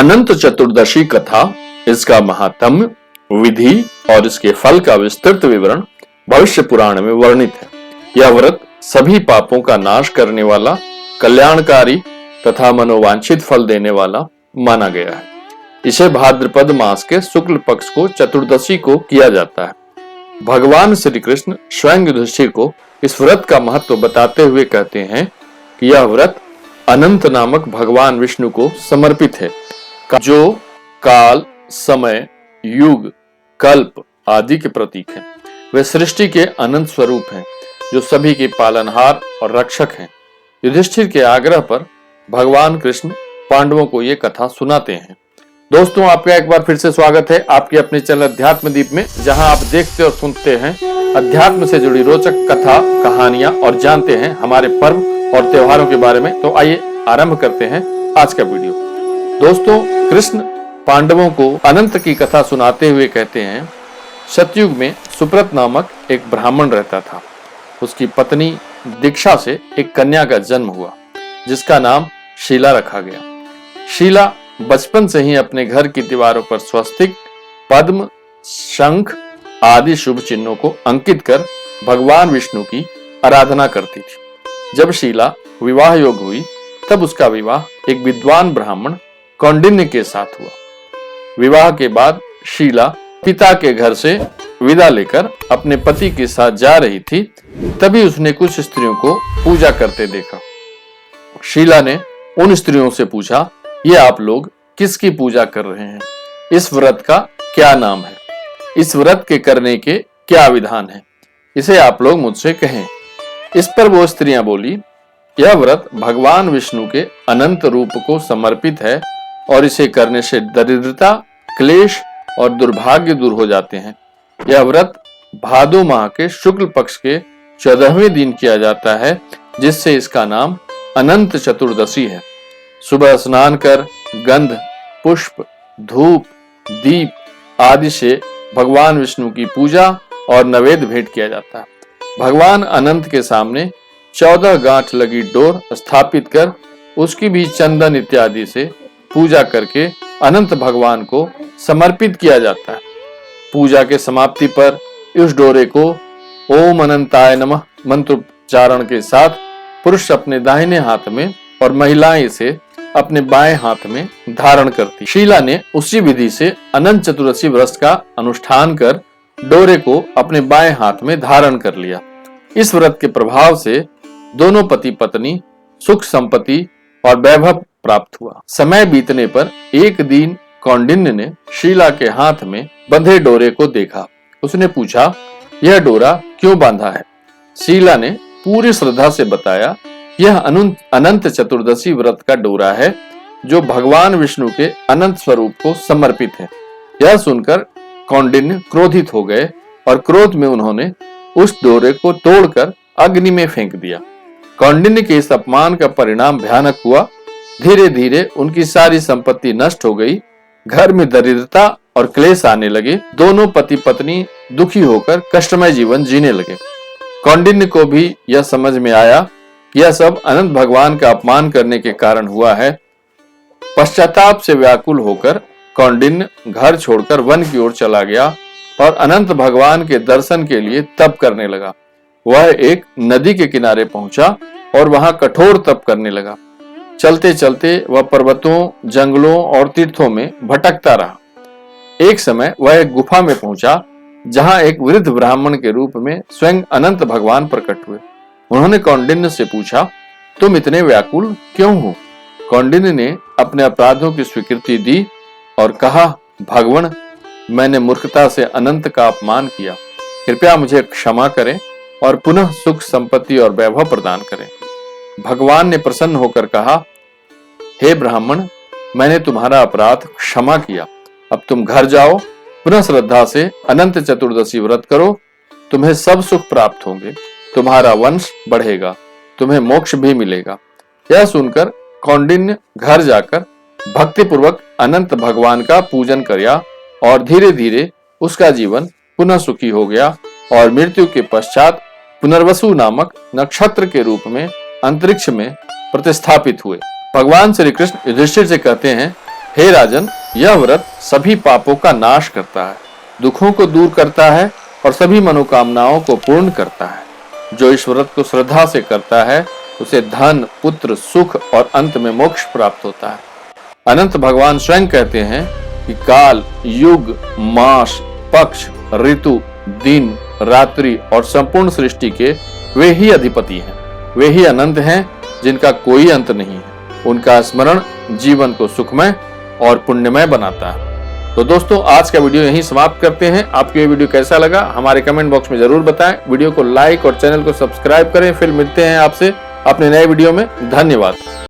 अनंत चतुर्दशी कथा, इसका महात्म्य, विधि और इसके फल का विस्तृत विवरण भविष्य पुराण में वर्णित है। यह व्रत सभी पापों का नाश करने वाला, कल्याणकारी तथा मनोवांछित फल देने वाला माना गया है। इसे भाद्रपद मास के शुक्ल पक्ष को चतुर्दशी को किया जाता है। भगवान श्री कृष्ण स्वयं युधिष्ठिर को इस व्रत का महत्व बताते हुए कहते हैं कि यह व्रत अनंत नामक भगवान विष्णु को समर्पित है, जो काल, समय, युग, कल्प आदि के प्रतीक हैं। वे सृष्टि के अनंत स्वरूप हैं, जो सभी के पालनहार और रक्षक हैं। युधिष्ठिर के आग्रह पर भगवान कृष्ण पांडवों को ये कथा सुनाते हैं। दोस्तों, आपका एक बार फिर से स्वागत है आपके अपने चैनल अध्यात्म दीप में, जहां आप देखते और सुनते हैं अध्यात्म से जुड़ी रोचक कथा, कहानियां और जानते हैं हमारे पर्व और त्योहारों के बारे में। तो आइए आरंभ करते हैं आज का वीडियो। दोस्तों, कृष्ण पांडवों को अनंत की कथा सुनाते हुए कहते हैं, सतयुग में सुप्रत नामक एक ब्राह्मण रहता था। उसकी पत्नी दीक्षा से एक कन्या का जन्म हुआ, जिसका नाम शीला रखा गया। शीला बचपन से ही अपने घर की दीवारों पर स्वस्तिक, पद्म, शंख आदि शुभ चिन्हों को अंकित कर भगवान विष्णु की आराधना करती थी। जब शीला विवाह योग्य हुई, तब उसका विवाह एक विद्वान ब्राह्मण कौंडिन्य के साथ हुआ। विवाह के बाद शीला पिता के घर से विदा लेकर अपने पति के साथ जा रही थी, तभी उसने कुछ स्त्रियों को पूजा करते देखा। शीला ने उन स्त्रियों से पूछा, ये आप लोग किसकी पूजा कर रहे हैं? इस व्रत का क्या नाम है? इस व्रत के करने के क्या विधान है? इसे आप लोग मुझसे कहें। इस पर वो स्त्रियां बोली, यह व्रत भगवान विष्णु के अनंत रूप को समर्पित है और इसे करने से दरिद्रता, क्लेश और दुर्भाग्य दूर हो जाते हैं। यह व्रत भादो माह के शुक्ल पक्ष के 14वें दिन किया जाता है, जिससे इसका नाम अनंत चतुर्दशी है। सुबह स्नान कर गंध, पुष्प, धूप, दीप आदि से भगवान विष्णु की पूजा और नैवेद्य भेंट किया जाता है। भगवान अनंत के सामने 14 गांठ लगी डोर स्थापित कर उसकी भी चंदन इत्यादि से पूजा करके अनंत भगवान को समर्पित किया जाता है। पूजा के समाप्ति पर इस डोरे को ओम अनंताय नमः मंत्रोच्चारण के साथ पुरुष अपने दाहिने हाथ में और महिलाएं इसे अपने बाएं हाथ में धारण करती। शीला ने उसी विधि से अनंत चतुर्दशी व्रत का अनुष्ठान कर डोरे को अपने बाएं हाथ में धारण कर लिया। इस व्रत के प्रभाव से दोनों पति पत्नी सुख, संपत्ति और वैभव प्राप्त हुआ। समय बीतने पर एक दिन कौंडिन्य ने शीला के हाथ में बंधे डोरे को देखा। उसने पूछा, यह डोरा क्यों बांधा है? शीला ने पूरी श्रद्धा से बताया, यह अनंत चतुर्दशी व्रत का डोरा है, जो भगवान विष्णु के अनंत स्वरूप को समर्पित है। यह सुनकर कौंडिन्य क्रोधित हो गए और क्रोध में उन्होंने उस डोरे को तोड़कर अग्नि में फेंक दिया। कौंडिन्य के इस अपमान का परिणाम भयानक हुआ। धीरे धीरे उनकी सारी संपत्ति नष्ट हो गई। घर में दरिद्रता और क्लेश आने लगे। दोनों पति पत्नी दुखी होकर कष्टमय जीवन जीने लगे। कौंडिन्य को भी यह समझ में आया कि यह सब अनंत भगवान का अपमान करने के कारण हुआ है। पश्चाताप से व्याकुल होकर कौंडिन्य घर छोड़कर वन की ओर चला गया और अनंत भगवान के दर्शन के लिए तप करने लगा। वह एक नदी के किनारे पहुंचा और वहां कठोर तप करने लगा। चलते चलते वह पर्वतों, जंगलों और तीर्थों में भटकता रहा। एक समय वह एक गुफा में पहुंचा, जहां एक वृद्ध ब्राह्मण के रूप में स्वयं अनंत भगवान प्रकट हुए। उन्होंने कौंडिन्य से पूछा, तुम इतने व्याकुल क्यों हो? कौंडिन्य ने अपने अपराधों की स्वीकृति दी और कहा, भगवान, मैंने मूर्खता से अनंत का अपमान किया। कृपया मुझे क्षमा करें और पुनः सुख, संपत्ति और वैभव प्रदान करें। भगवान ने प्रसन्न होकर कहा, हे ब्राह्मण, मैंने तुम्हारा अपराध क्षमा किया। अब तुम घर जाओ, पुनः श्रद्धा से अनंत चतुर्दशी व्रत करो। तुम्हें सब सुख प्राप्त होंगे, तुम्हारा वंश बढ़ेगा, तुम्हें मोक्ष भी मिलेगा। यह सुनकर कौंडिन्य घर जाकर भक्तिपूर्वक अनंत भगवान का पूजन किया और धीरे धीरे उसका जीवन पुनः सुखी हो गया और मृत्यु के पश्चात पुनर्वसु नामक नक्षत्र के रूप में अंतरिक्ष में प्रतिस्थापित हुए। भगवान श्री कृष्ण युधिष्ठिर से कहते हैं, हे राजन, यह व्रत सभी पापों का नाश करता है, दुखों को दूर करता है और सभी मनोकामनाओं को पूर्ण करता है। जो इस व्रत को श्रद्धा से करता है उसे धन, पुत्र, सुख और अंत में मोक्ष प्राप्त होता है। अनंत भगवान स्वयं कहते हैं कि काल, युग, मास, पक्ष, ऋतु, दिन, रात्रि और संपूर्ण सृष्टि के वे ही अधिपति हैं। वे ही अनंत हैं जिनका कोई अंत नहीं है। उनका स्मरण जीवन को सुखमय और पुण्यमय बनाता है। तो दोस्तों, आज का वीडियो यहीं समाप्त करते हैं। आपको ये वीडियो कैसा लगा हमारे कमेंट बॉक्स में जरूर बताएं। वीडियो को लाइक और चैनल को सब्सक्राइब करें। फिर मिलते हैं आपसे अपने नए वीडियो में। धन्यवाद।